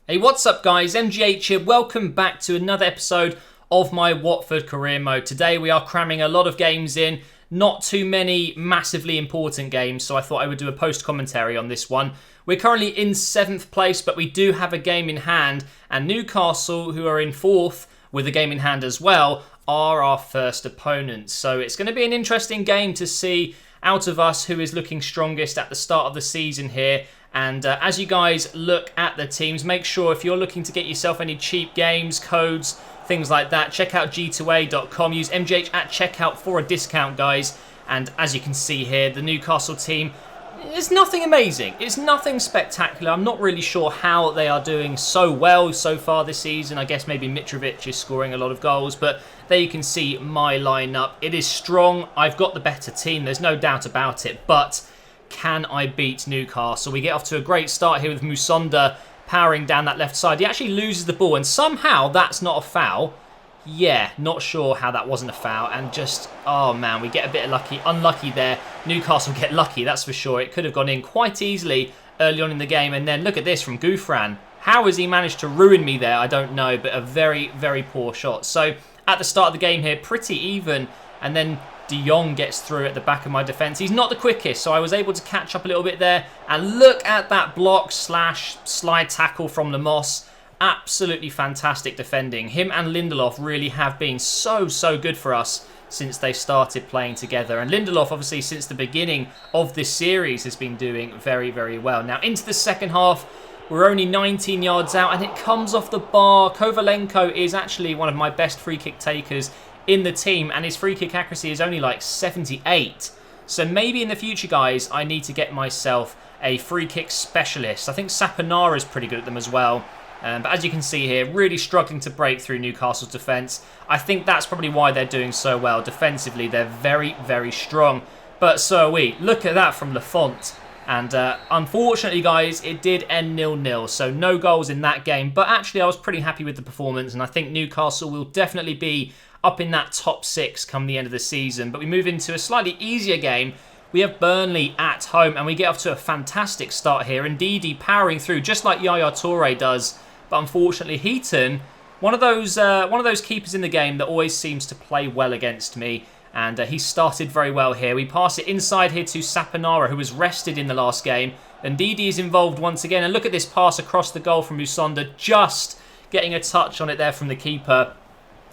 Hey, what's up guys? MGH here. Welcome back to another episode of my Watford career mode. Today we are cramming a lot of games in, not too many massively important games, so I thought I would do a post commentary on this one. We're currently in 7th place, but we do have a game in hand, and Newcastle, who are in 4th with a game in hand as well, are our first opponents. So it's going to be an interesting game to see out of us who is looking strongest at the start of the season here. And as you guys look at the teams, make sure if you're looking to get yourself any cheap games, codes, things like that, check out g2a.com. Use MGH at checkout for a discount, guys. And as you can see here, the Newcastle team, it's nothing amazing. It's nothing spectacular. I'm not really sure how they are doing so well so far this season. I guess maybe Mitrovic is scoring a lot of goals, but there you can see my lineup. It is strong. I've got the better team. There's no doubt about it, but can I beat Newcastle? We get off to a great start here with Musonda powering down that left side. He actually loses the ball, and somehow that's not a foul. Yeah, not sure how that wasn't a foul. And just, oh man, we get a bit unlucky there. Newcastle get lucky, that's for sure. It could have gone in quite easily early on in the game. And then look at this from Gouffran. How has he managed to ruin me there? I don't know, but a very, very poor shot. So at the start of the game here, pretty even. And then De Jong gets through at the back of my defence. He's not the quickest, so I was able to catch up a little bit there. And look at that block / slide tackle from Lemos. Absolutely fantastic defending. Him and Lindelof really have been so good for us since they started playing together. And Lindelof, obviously, since the beginning of this series has been doing very, very well. Now, into the second half, we're only 19 yards out, and it comes off the bar. Kovalenko is actually one of my best free kick takers in the team, and his free kick accuracy is only like 78. So maybe in the future, guys, I need to get myself a free kick specialist. I think Saponara is pretty good at them as well. But as you can see here, really struggling to break through Newcastle's defence. I think that's probably why they're doing so well. Defensively, they're very, very strong. But so are we. Look at that from Lafont. And unfortunately, guys, it did end 0-0. So no goals in that game. But actually, I was pretty happy with the performance. And I think Newcastle will definitely be up in that top 6 come the end of the season. But we move into a slightly easier game. We have Burnley at home, and we get off to a fantastic start here. Ndidi powering through, just like Yaya Toure does. But unfortunately, Heaton, one of those keepers in the game that always seems to play well against me. And he started very well here. We pass it inside here to Saponara, who was rested in the last game. Ndidi is involved once again. And look at this pass across the goal from Musonda, just getting a touch on it there from the keeper.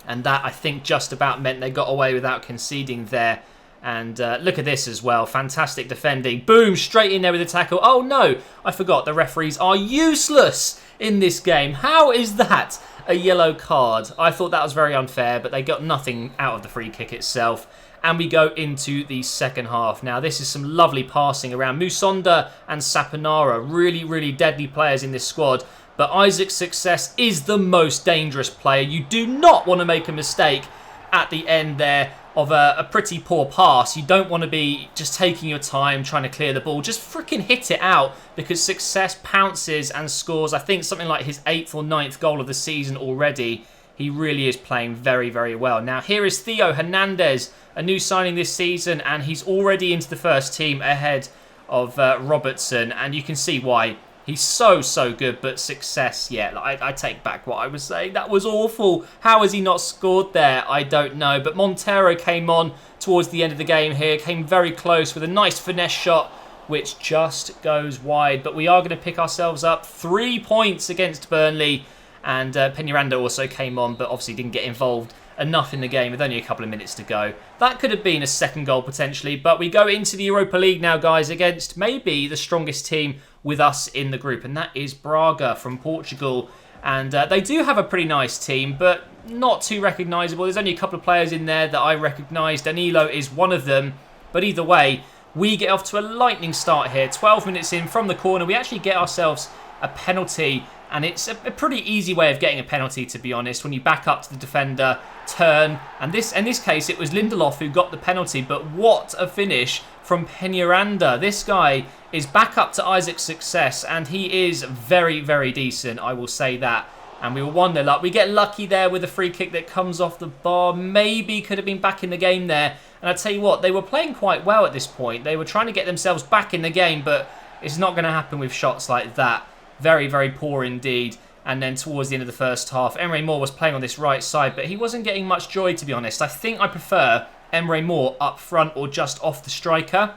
And that, I think, just about meant they got away without conceding there. And look at this as well. Fantastic defending. Boom, straight in there with the tackle. Oh no, I forgot. The referees are useless in this game. How is that a yellow card? I thought that was very unfair, but they got nothing out of the free kick itself. And we go into the second half. Now, this is some lovely passing around. Musonda and Saponara, really, really deadly players in this squad. But Isaac's Success is the most dangerous player. You do not want to make a mistake at the end there of a pretty poor pass. You don't want to be just taking your time trying to clear the ball. Just freaking hit it out, because Success pounces and scores, I think, something like his 8th or 9th goal of the season already. He really is playing very, very well. Now, here is Theo Hernandez, a new signing this season, and he's already into the first team ahead of Robertson, and you can see why. He's so good, but Success, yeah, I take back what I was saying. That was awful. How has he not scored there? I don't know. But Montero came on towards the end of the game here, came very close with a nice finesse shot, which just goes wide. But we are going to pick ourselves up 3 points against Burnley. And Peñaranda also came on, but obviously didn't get involved enough in the game with only a couple of minutes to go. That could have been a second goal potentially, but we go into the Europa League now, guys, against maybe the strongest team with us in the group, and that is Braga from Portugal. And they do have a pretty nice team, but not too recognisable. There's only a couple of players in there that I recognise. Danilo is one of them, but either way, we get off to a lightning start here. 12 minutes in from the corner, we actually get ourselves a penalty. And it's a pretty easy way of getting a penalty, to be honest, when you back up to the defender, turn. And in this case, it was Lindelof who got the penalty. But what a finish from Peñaranda. This guy is back up to Isaac's Success, and he is very, very decent, I will say that. And we were 1-0 up. We get lucky there with a free kick that comes off the bar. Maybe could have been back in the game there. And I tell you what, they were playing quite well at this point. They were trying to get themselves back in the game, but it's not going to happen with shots like that. Very, very poor indeed. And then towards the end of the first half, Emre Moore was playing on this right side, but he wasn't getting much joy, to be honest. I think I prefer Emre Moore up front or just off the striker.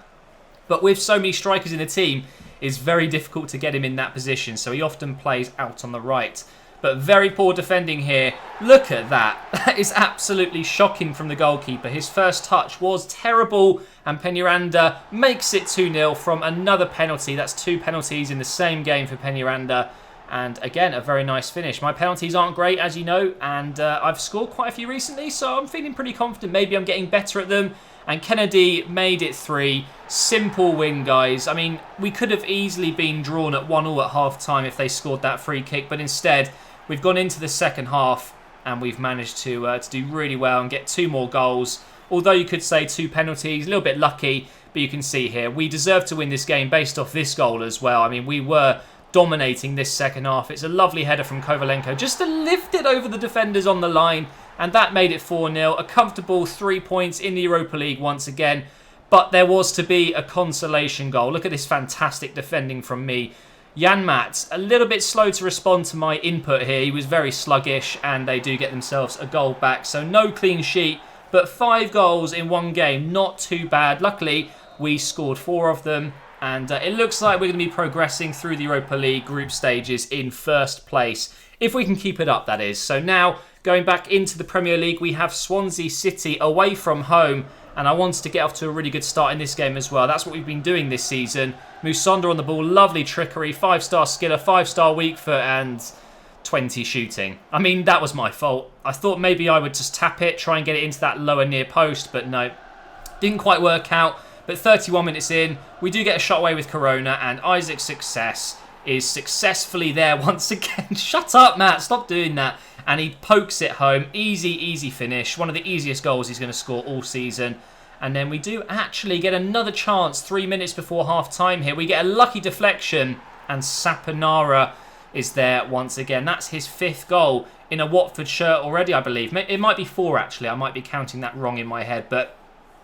But with so many strikers in the team, it's very difficult to get him in that position. So he often plays out on the right. But very poor defending here. Look at that. That is absolutely shocking from the goalkeeper. His first touch was terrible. And Peñaranda makes it 2-0 from another penalty. That's 2 penalties in the same game for Peñaranda. And again, a very nice finish. My penalties aren't great, as you know, and I've scored quite a few recently, so I'm feeling pretty confident. Maybe I'm getting better at them. And Kennedy made it 3. Simple win, guys. I mean, we could have easily been drawn at 1-1 at half-time if they scored that free kick, but instead, we've gone into the second half and we've managed to do really well and get 2 more goals. Although you could say 2 penalties, a little bit lucky, but you can see here, we deserve to win this game based off this goal as well. I mean, we were dominating this second half. It's a lovely header from Kovalenko just to lift it over the defenders on the line, and that made it 4-0. A comfortable 3 points in the Europa League once again, but there was to be a consolation goal. Look at this fantastic defending from me. Janmaat, a little bit slow to respond to my input here. He was very sluggish, and they do get themselves a goal back. So no clean sheet, but 5 goals in one game. Not too bad. Luckily, we scored 4 of them. And it looks like we're going to be progressing through the Europa League group stages in first place. If we can keep it up, that is. So now, going back into the Premier League, we have Swansea City away from home. And I wanted to get off to a really good start in this game as well. That's what we've been doing this season. Musonda on the ball, lovely trickery, 5-star skiller, 5-star weak foot, and 20 shooting. I mean, that was my fault. I thought maybe I would just tap it, try and get it into that lower near post, but no. Didn't quite work out. But 31 minutes in, we do get a shot away with Corona, and Isaac's success is successfully there once again. Shut up, Matt. Stop doing that. And he pokes it home. Easy, easy finish. One of the easiest goals he's going to score all season. And then we do actually get another chance 3 minutes before half-time here. We get a lucky deflection, and Saponara is there once again. That's his 5th goal in a Watford shirt already, I believe. It might be 4, actually. I might be counting that wrong in my head, but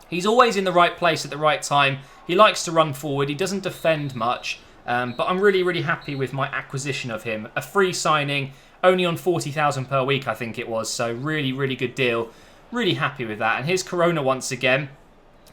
he's always in the right place at the right time. He likes to run forward. He doesn't defend much. But I'm really, really happy with my acquisition of him. A free signing, only on 40,000 per week, I think it was. So really, really good deal. Really happy with that. And here's Corona once again.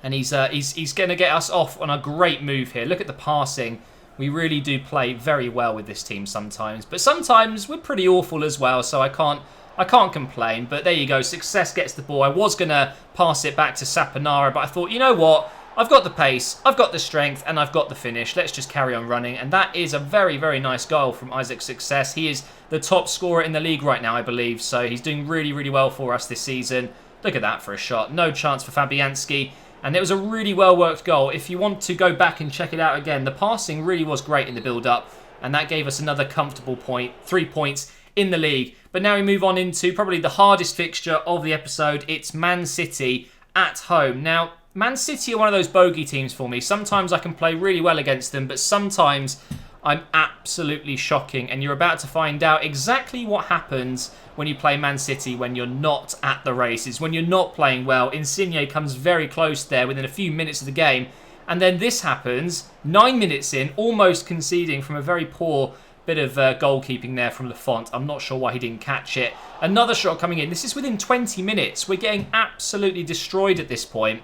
And he's going to get us off on a great move here. Look at the passing. We really do play very well with this team sometimes. But sometimes we're pretty awful as well. So I can't complain, but there you go. Success gets the ball. I was going to pass it back to Saponara, but I thought, you know what? I've got the pace, I've got the strength, and I've got the finish. Let's just carry on running. And that is a very, very nice goal from Isaac Success. He is the top scorer in the league right now, I believe. So he's doing really, really well for us this season. Look at that for a shot. No chance for Fabianski. And it was a really well-worked goal. If you want to go back and check it out again, the passing really was great in the build-up. And that gave us another comfortable point, 3 points in the league. But now we move on into probably the hardest fixture of the episode. It's Man City at home. Now, Man City are one of those bogey teams for me. Sometimes I can play really well against them, but sometimes I'm absolutely shocking. And you're about to find out exactly what happens when you play Man City when you're not at the races, when you're not playing well. Insigne comes very close there within a few minutes of the game. And then this happens, 9 minutes in, almost conceding from a very poor bit of goalkeeping there from Lafont. I'm not sure why he didn't catch it. Another shot coming in. This is within 20 minutes. We're getting absolutely destroyed at this point.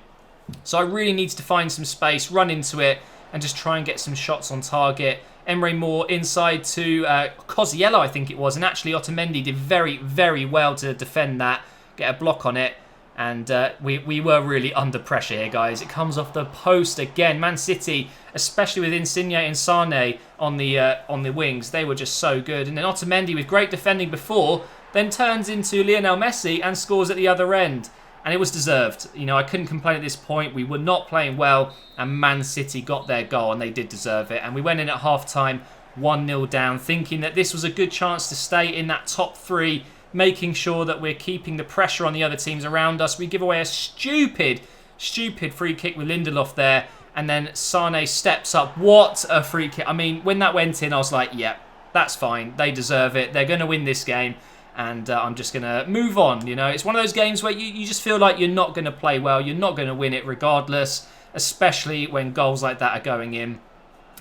So I really need to find some space, run into it, and just try and get some shots on target. Emre Moore inside to Cosiello, I think it was. And actually, Otamendi did very, very well to defend that, get a block on it. And we were really under pressure here, guys. It comes off the post again. Man City, especially with Insigne and Sane on the wings, they were just so good. And then Otamendi, with great defending before, then turns into Lionel Messi and scores at the other end. And it was deserved. You know, I couldn't complain at this point. We were not playing well, and Man City got their goal, and they did deserve it. And we went in at half-time 1-0 down, thinking that this was a good chance to stay in that top 3, making sure that we're keeping the pressure on the other teams around us. We give away a stupid free kick with Lindelof there, and then Sane steps up. What a free kick. I mean, when that went in, I was like, yeah, that's fine. They deserve it. They're going to win this game, and I'm just going to move on. You know, it's one of those games where you just feel like you're not going to play well. You're not going to win it regardless, especially when goals like that are going in.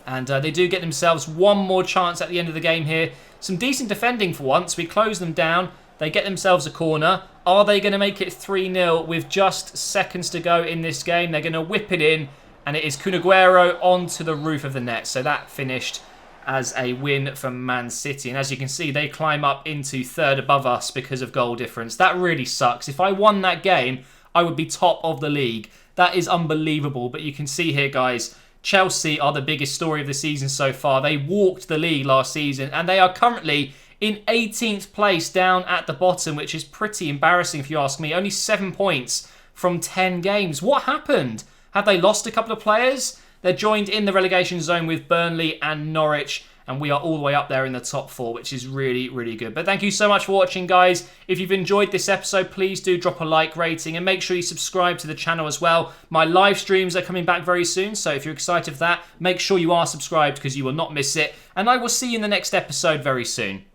And they do get themselves one more chance at the end of the game here. Some decent defending for once. We close them down. They get themselves a corner. Are they going to make it 3-0 with just seconds to go in this game? They're going to whip it in. And it is Kun Aguero onto the roof of the net. So that finished as a win for Man City. And as you can see, they climb up into third above us because of goal difference. That really sucks. If I won that game, I would be top of the league. That is unbelievable. But you can see here, guys, Chelsea are the biggest story of the season so far. They walked the league last season and they are currently in 18th place down at the bottom, which is pretty embarrassing if you ask me. Only 7 points from 10 games. What happened? Have they lost a couple of players? They're joined in the relegation zone with Burnley and Norwich, and we are all the way up there in the top 4, which is really, really good. But thank you so much for watching, guys. If you've enjoyed this episode, please do drop a like rating and make sure you subscribe to the channel as well. My live streams are coming back very soon, so if you're excited for that, make sure you are subscribed because you will not miss it. And I will see you in the next episode very soon.